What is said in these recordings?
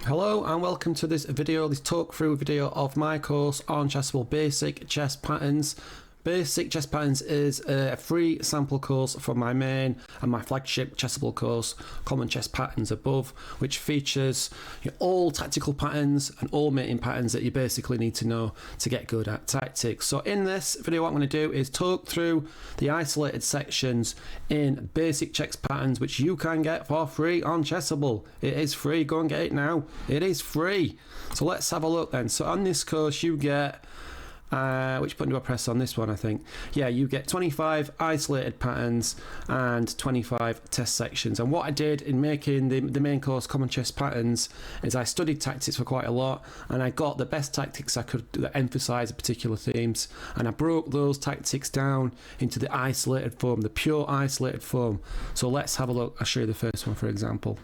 Hello and welcome to this talk through video of my course on Chessable Basic Chess Patterns. Basic Chess Patterns is a free sample course from my main and my flagship Chessable course, Common Chess Patterns Above, which features all tactical patterns and all mating patterns that you basically need to know to get good at tactics. So in this video, what I'm going to do is talk through the isolated sections in Basic Chess Patterns, which you can get for free on Chessable. It is free. Go and get it now. It is free. So let's have a look then. So on this course, you get which button do I press on this one? I think, yeah, you get 25 isolated patterns and 25 test sections. And what I did in making the main course Common Chess Patterns is I studied tactics for quite a lot, and I got the best tactics I could that emphasize particular themes, and I broke those tactics down into the isolated form, the pure isolated form. So let's have a look. I'll show you the first one, for example.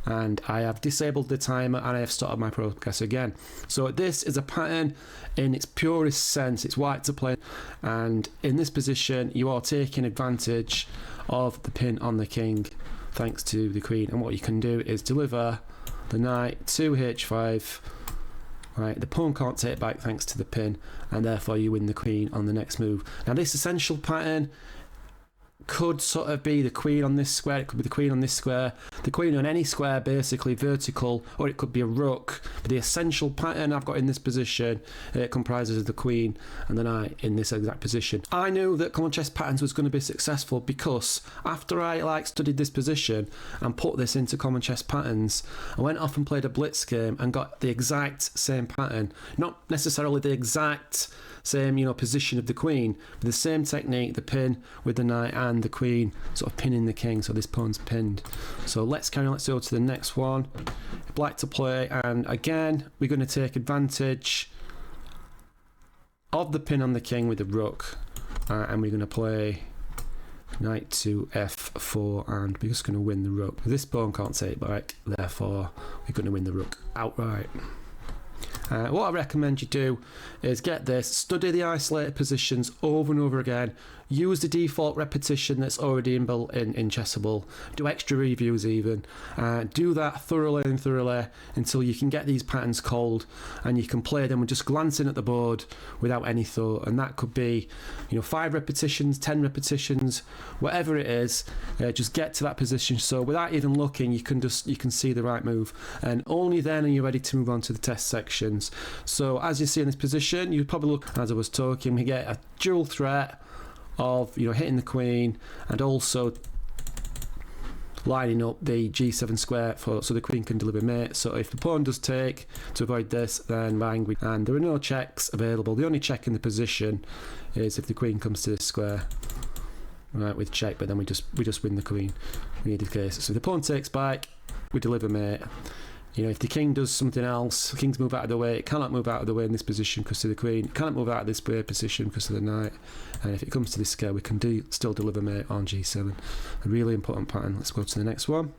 And I have disabled the timer and I have started my progress again. So this is a pattern in its purest sense. It's white to play, and in this position you are taking advantage of the pin on the king thanks to the queen, and what you can do is deliver the knight to h5. Right, the pawn can't take back thanks to the pin, and therefore you win the queen on the next move. Now this essential pattern could sort of be the queen on this square, it could be the queen on this square, the queen on any square basically vertical, or it could be a rook. But the essential pattern I've got in this position, it comprises of the queen and the knight in this exact position. I knew that Common Chess Patterns was going to be successful because after I studied this position and put this into Common Chess Patterns, I went off and played a blitz game and got the exact same pattern, not necessarily the exact same position of the queen, but the same technique, the pin with the knight and the queen sort of pinning the king, so this pawn's pinned. So let's carry on, let's go to the next one. Black to play, and again we're going to take advantage of the pin on the king with the rook, and we're going to play knight to f4, and we're just going to win the rook. This pawn can't take back, therefore we're going to win the rook outright. What I recommend you do is get this, study the isolated positions over and over again, use the default repetition that's already inbuilt in Chessable, do extra reviews even, do that thoroughly and thoroughly until you can get these patterns cold and you can play them with just glancing at the board without any thought. And that could be 5 repetitions, 10 repetitions, whatever it is, just get to that position, so without even looking you can see the right move, and only then are you ready to move on to the test sections. So as you see in this position, you probably look, as I was talking, we get a dual threat of hitting the queen and also lining up the g7 square so the queen can deliver mate. So if the pawn does take, to avoid this, then bang, and there are no checks available. The only check in the position is if the queen comes to this square, right, with check, but then we just win the queen in either case. So if the pawn takes back, we deliver mate. If the king does something else, the king's move out of the way, it cannot move out of the way in this position because of the queen, it cannot move out of this position because of the knight, and if it comes to this square we can still deliver mate on g7. A really important pattern. Let's go to the next one.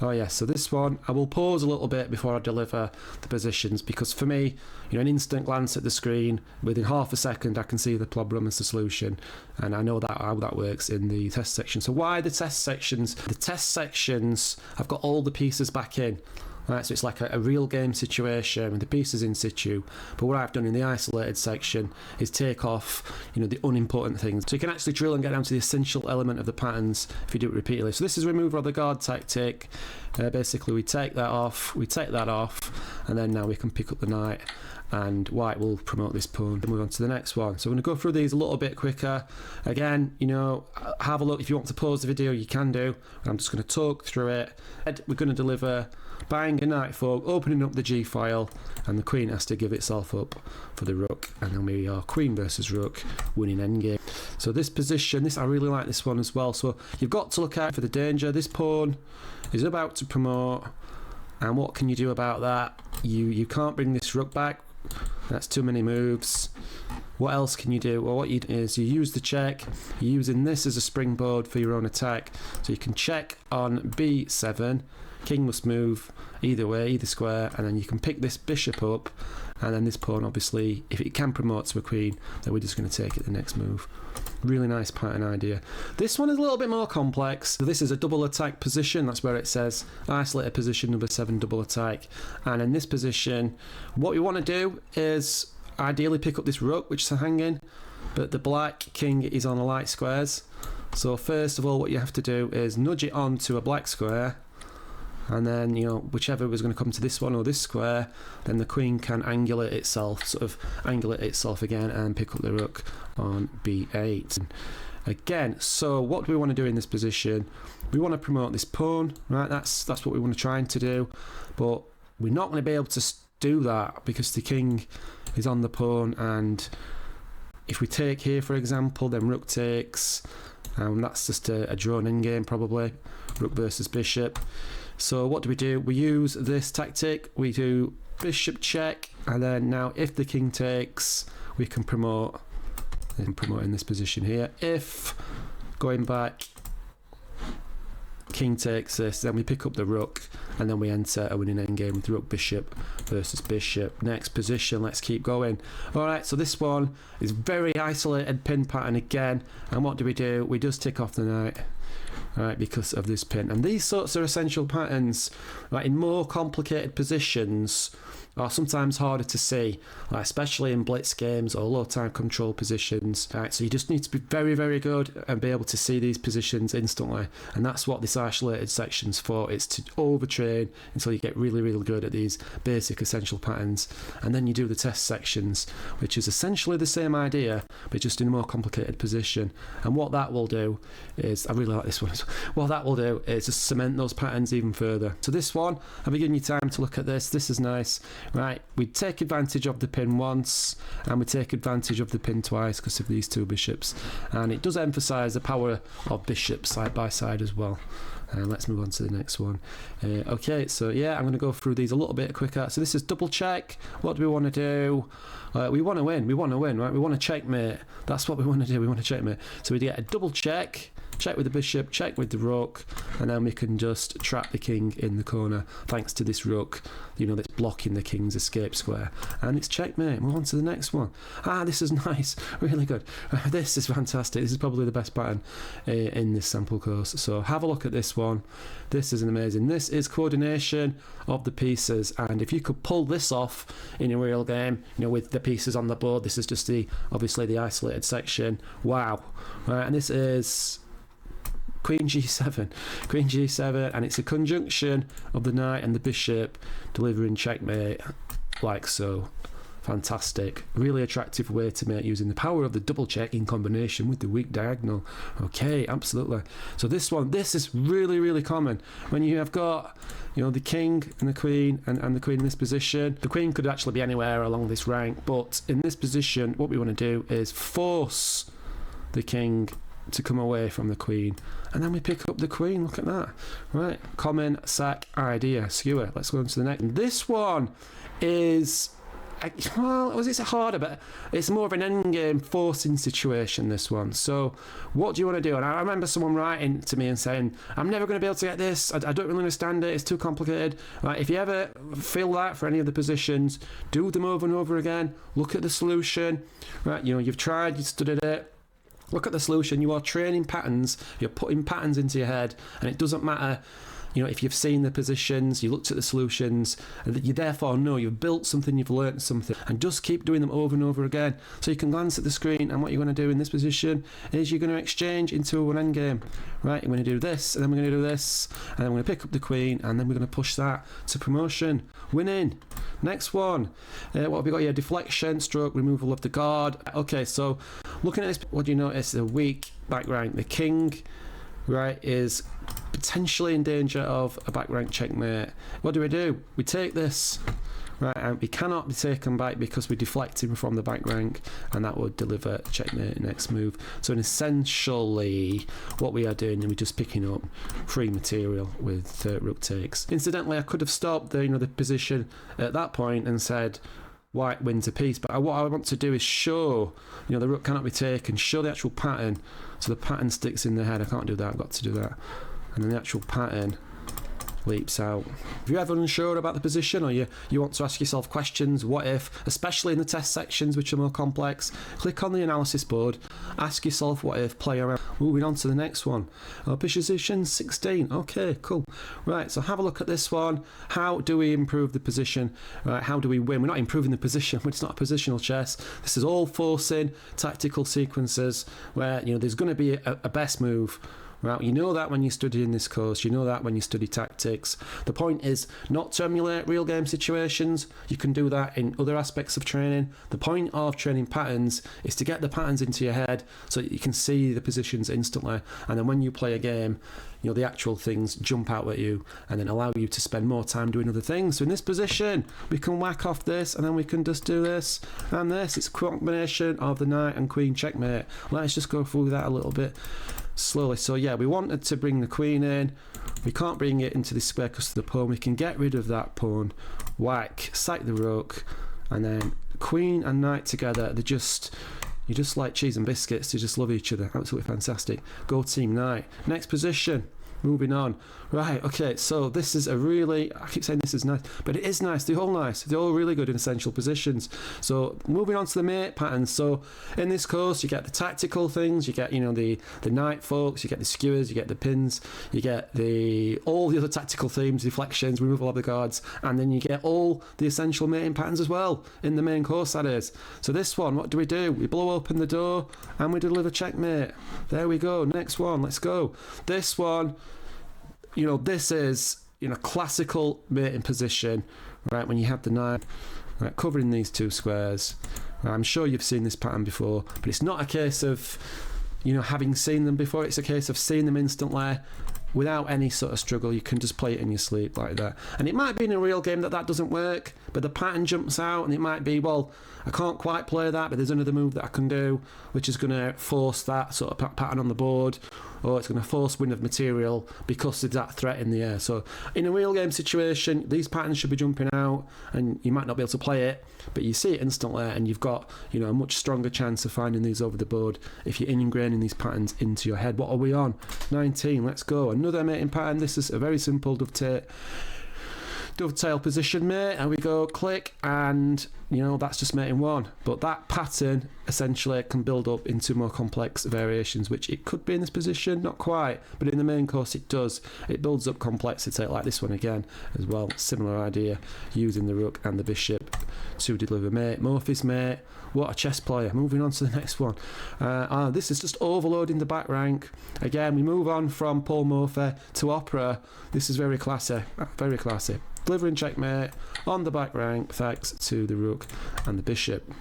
Oh yes, so this one I will pause a little bit before I deliver the positions, because for me, an instant glance at the screen, within half a second I can see the clubroom as the solution, and I know how that works in the test section. So why the test sections? The test sections have got all the pieces back in. Right, so it's like a real game situation with the pieces in situ, but what I've done in the isolated section is take off the unimportant things, so you can actually drill and get down to the essential element of the patterns if you do it repeatedly. So this is removal of the guard tactic. Basically we take that off, and then now we can pick up the knight, and white will promote this pawn. Move on to the next one. So I'm going to go through these a little bit quicker. Again, have a look. If you want to pause the video, you can do. I'm just going to talk through it. We're going to deliver bang, a knight fork, opening up the g file, and the queen has to give itself up for the rook, and then we are queen versus rook, winning endgame. So this position, I really like this one as well. So you've got to look out for the danger. This pawn is about to promote, and what can you do about that? You can't bring this rook back. That's too many moves. What else can you do? Well, what you do is you use the check. You're using this as a springboard for your own attack. So you can check on b7. King must move either way, either square, and then you can pick this bishop up, and then this pawn, obviously, if it can promote to a queen, then we're just going to take it the next move. Really nice pattern idea. This one is a little bit more complex. So this is a double attack position. That's where it says isolated position number 7, double attack. And in this position, what we want to do is ideally pick up this rook, which is hanging, but the black king is on the light squares. So first of all, what you have to do is nudge it onto a black square, and then, you know, whichever was going to come to this one or this square, then the queen can angulate itself, sort of angulate itself again and pick up the rook on b8. Again, so what do we want to do in this position? We want to promote this pawn, right? That's what we want to try to do, but we're not going to be able to do that because the king is on the pawn, and if we take here, for example, then rook takes, and that's just a drawn endgame probably, rook versus bishop. So what do? We use this tactic. We do bishop check, and then now if the king takes, we can promote in this position here. If going back, king takes this, then we pick up the rook, and then we enter a winning endgame with rook bishop versus bishop. Next position, let's keep going. Alright, so this one is very isolated pin pattern again, and what do? We just tick off the knight, right, because of this pin. And these sorts of essential patterns, right, in more complicated positions are sometimes harder to see, like especially in blitz games or low time control positions. Right, so you just need to be very, very good and be able to see these positions instantly, and that's what this isolated section's for. It's to overtrain until you get really, really good at these basic essential patterns, and then you do the test sections, which is essentially the same idea but just in a more complicated position. And what that will do is, I really like this one, what that will do is just cement those patterns even further. So this one, I've given you time to look at this. This is nice. Right, we take advantage of the pin once, and we take advantage of the pin twice because of these two bishops, and it does emphasize the power of bishops side by side as well. Let's move on to the next one. Okay, so yeah, I'm going to go through these a little bit quicker. So this is double check. What do we want to do? We want to win, right? We want to checkmate. That's what we want to do. We want to checkmate. So we get a double check, check with the bishop, check with the rook, and then we can just trap the king in the corner thanks to this rook, you know, that's blocking the king's escape square. And it's checkmate. Move on to the next one. This is nice, really good. This is fantastic. This is probably the best pattern in this sample course. So have a look at this one. This is amazing. This is coordination of the pieces, and if you could pull this off in a real game, you know, with the pieces on the board, this is just obviously the isolated section. Wow. Right, and this is Queen G7, and it's a conjunction of the knight and the bishop delivering checkmate like so. Fantastic. Really attractive way to mate using the power of the double check in combination with the weak diagonal. Okay, absolutely. So this is really, really common when you have got, you know, the king and the queen and the queen in this position. The queen could actually be anywhere along this rank, but in this position what we want to do is force the king to come away from the queen, and then we pick up the queen. Look at that. Right, common sack idea. Skewer. Let's go on to the next. This one is, well, it's harder, but it's more of an endgame forcing situation, this one. So what do you want to do? And I remember someone writing to me and saying, I'm never going to be able to get this, I don't really understand it, it's too complicated. Right, if you ever feel that for any of the positions, do them over and over again, look at the solution. Right, you know, you've tried, you've studied it, look at the solution. You are training patterns, you're putting patterns into your head, and it doesn't matter, you know, if you've seen the positions, you looked at the solutions, and that you therefore know you've built something, you've learnt something, and just keep doing them over and over again. So you can glance at the screen, and what you're going to do in this position is you're going to exchange into one endgame. Right, you're going to do this, and then we're going to do this, and then we're going to pick up the queen, and then we're going to push that to promotion, winning. Next one, what have we got here? Deflection, stroke, removal of the guard. Okay, so looking at this, what do you notice? The weak back rank, the king, right, is potentially in danger of a back rank checkmate. What do? We take this, right, and we cannot be taken back because we deflect him from the back rank, and that would deliver checkmate next move. So essentially what we are doing is we're just picking up free material with rook takes. Incidentally, I could have stopped the position at that point and said white wins a piece, but what I want to do is show, the rook cannot be taken, show the actual pattern, so the pattern sticks in the head. I can't do that, I've got to do that. And then the actual pattern leaps out. If you're ever unsure about the position, or you want to ask yourself questions, what if, especially in the test sections which are more complex, click on the analysis board, ask yourself what if, play around. Moving on to the next one. Position 16. Okay, cool. Right, so have a look at this one. How do we improve the position? Right, how do we win? We're not improving the position, but it's not a positional chess. This is all forcing tactical sequences where, you know, there's going to be a best move. Right, you know that when you study in this course, you know that when you study tactics. The point is not to emulate real game situations. You can do that in other aspects of training. The point of training patterns is to get the patterns into your head so that you can see the positions instantly, and then when you play a game, you know, the actual things jump out at you and then allow you to spend more time doing other things. So in this position, we can whack off this, and then we can just do this and this. It's a combination of the knight and queen checkmate. Let's just go through that a little bit slowly. So yeah, we wanted to bring the queen in. We can't bring it into this square because of the pawn. We can get rid of that pawn, whack, sack the rook, and then queen and knight together. You're just like cheese and biscuits. They just love each other. Absolutely fantastic. Go team knight. Next position. Moving on. Right, okay, so this is a really, I keep saying this is nice, but it is nice. They're all nice. They're all really good in essential positions. So moving on to the mate patterns. So in this course, you get the tactical things, you get, you know, the knight folks, you get the skewers, you get the pins, you get all the other tactical themes, deflections, removal of the guards, and then you get all the essential mating patterns as well in the main course, that is. So this one, what do? We blow open the door and we deliver checkmate. There we go. Next one, let's go. This one, you know, this is, you know, classical mating position, right, when you have the knight, right, covering these two squares. Right, I'm sure you've seen this pattern before, but it's not a case of, you know, having seen them before. It's a case of seeing them instantly without any sort of struggle. You can just play it in your sleep like that. And it might be in a real game that doesn't work, but the pattern jumps out, and it might be, well, I can't quite play that, but there's another move that I can do, which is going to force that sort of pattern on the board, or it's going to force win of material because of that threat in the air. So in a real game situation, these patterns should be jumping out, and you might not be able to play it, but you see it instantly, and you've got, you know, a much stronger chance of finding these over the board if you're ingraining these patterns into your head. What are we on? 19. Let's go. Another mating pattern. This is a very simple dovetail position mate, and we go click, and you know, that's just mating one. But that pattern essentially can build up into more complex variations, which it could be in this position, not quite, but in the main course it does. It builds up complexity, like this one again as well. Similar idea, using the rook and the bishop to deliver mate. Murphy's mate. What a chess player. Moving on to the next one. This is just overloading the back rank. Again, we move on from Paul Murphy to opera. This is very classy, very classy. Delivering checkmate on the back rank thanks to the rook and the bishop.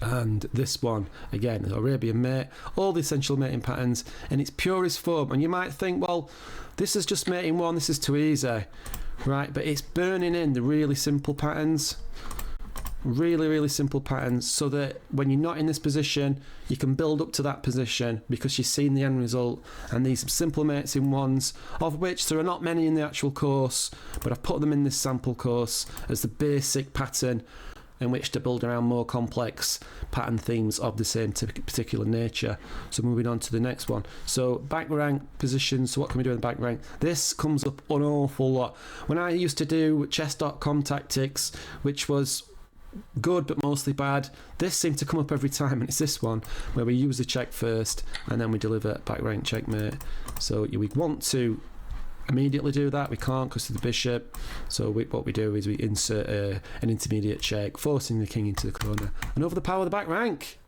And this one, again, Arabian mate, all the essential mating patterns in its purest form. And you might think, well, this is just mating one, this is too easy, right? But it's burning in the really simple patterns. Really simple patterns, so that when you're not in this position, you can build up to that position because you've seen the end result. And these simple mates in ones, of which there are not many in the actual course, but I've put them in this sample course as the basic pattern in which to build around more complex pattern themes of the same particular nature. So moving on to the next one. So back rank positions. So what can we do in the back rank? This comes up an awful lot. When I used to do chess.com tactics, which was good but mostly bad, this seemed to come up every time, and it's this one where we use the check first and then we deliver back rank checkmate. So we want to immediately do that, we can't because of the bishop. So what we do is we insert an intermediate check, forcing the king into the corner and over the power of the back rank.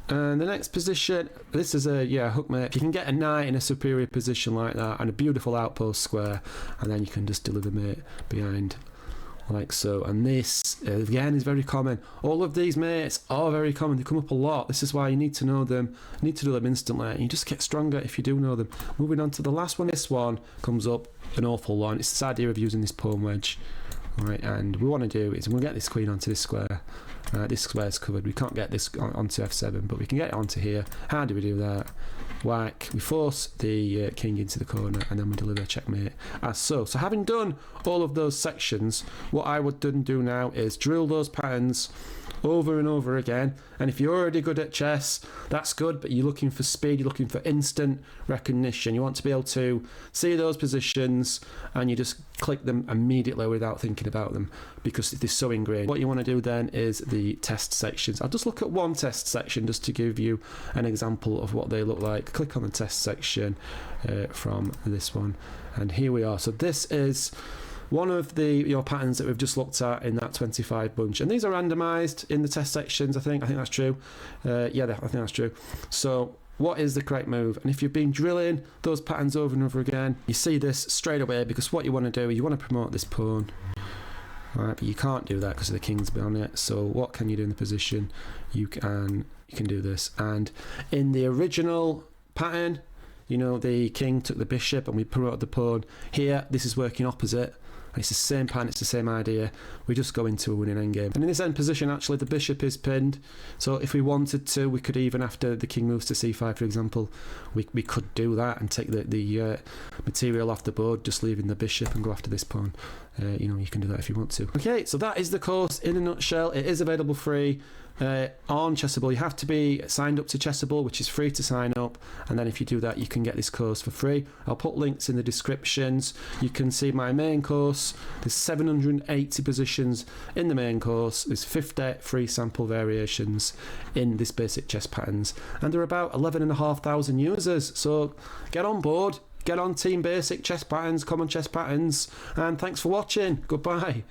And the next position, this is a hook mate. You can get a knight in a superior position like that and a beautiful outpost square, and then you can just deliver mate behind like so. And this again is very common. All of these mates are very common. They come up a lot. This is why you need to know them. You need to do them instantly, and you just get stronger if you do know them. Moving on to the last one. This one comes up an awful lot. It's this idea of using this pawn wedge. Right, and we want to do is we'll get this queen onto this square. This square is covered. We can't get this onto f7, but we can get it onto here. How do we do that? Whack. We force the king into the corner, and then we deliver checkmate as so. So having done all of those sections, what I would do now is drill those patterns over and over again. And if you're already good at chess, that's good, but you're looking for speed, you're looking for instant recognition. You want to be able to see those positions and you just click them immediately without thinking about them because they're so ingrained. What you want to do then is the test sections. I'll just look at one test section just to give you an example of what they look like. Click on the test section from this one, and here we are. So this is one of the patterns that we've just looked at in that 25 bunch, and these are randomized in the test sections. I think that's true. Yeah, I think that's true. So what is the correct move? And if you've been drilling those patterns over and over again, you see this straight away, because what you want to do, you want to promote this pawn. Right, but you can't do that because the king's on it. So what can you do in the position? You can do this. And in the original pattern, the king took the bishop and we promoted the pawn. Here, this is working opposite. It's the same pattern, it's the same idea. We just go into a winning endgame. And in this end position, actually, the bishop is pinned. So if we wanted to, we could even, after the king moves to c5, for example, we could do that and take the material off the board, just leaving the bishop and go after this pawn. You can do that if you want to. Okay, so that is the course in a nutshell. It is available free on Chessable. You have to be signed up to Chessable, which is free to sign up, and then if you do that, you can get this course for free. I'll put links in the descriptions. You can see my main course. There's 780 positions in the main course. There's 50 free sample variations in this basic chess patterns, and there are about 11,500 users. So get on board, get on Team Basic Chess Patterns, Common Chess Patterns, and thanks for watching. Goodbye.